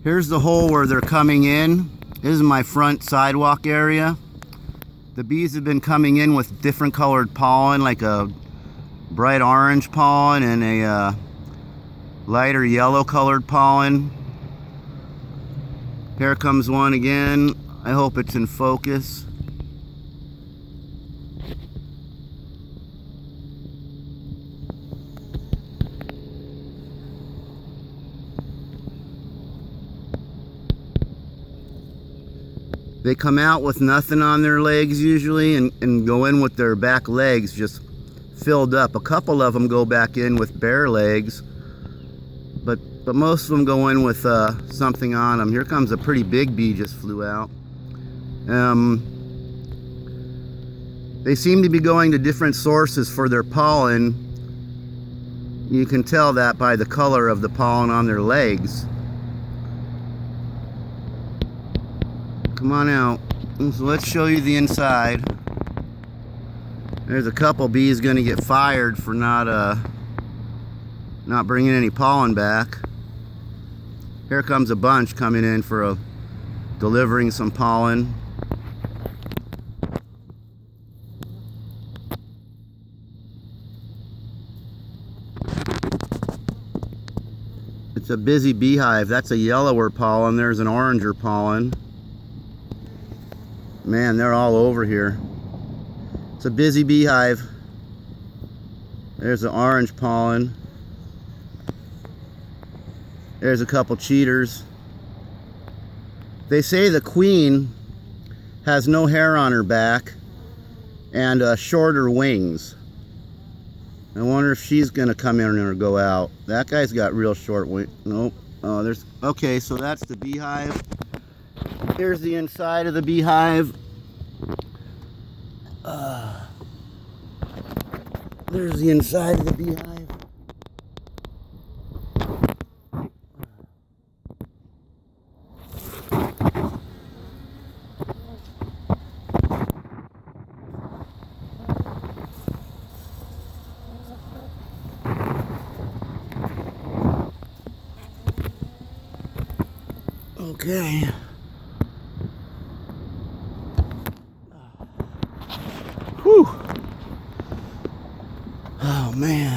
Here's the hole where they're coming in. This is my front sidewalk area. The bees have been coming in with different colored pollen, like a bright orange pollen and a lighter yellow colored pollen. Here comes one again. I hope it's in focus. They come out with nothing on their legs usually and go in with their back legs just filled up. A couple of them go back in with bare legs, but most of them go in with something on them. Here comes a pretty big bee, just flew out. They seem to be going to different sources for their pollen. You can tell that by the color of the pollen on their legs. Come on out. So let's show you the inside. There's a couple bees going to get fired for not bringing any pollen back. Here comes a bunch coming in for delivering some pollen. It's a busy beehive. That's a yellower pollen. There's an oranger pollen. Man, they're all over here. It's a busy beehive. There's the orange pollen. There's a couple cheaters. They say the queen has no hair on her back and shorter wings. I wonder if she's gonna come in or go out. That guy's got real short wings. Nope. Oh, there's. Okay, so that's the beehive. Here's the inside of the beehive. There's the inside of the beehive. Okay. Whew. Oh man.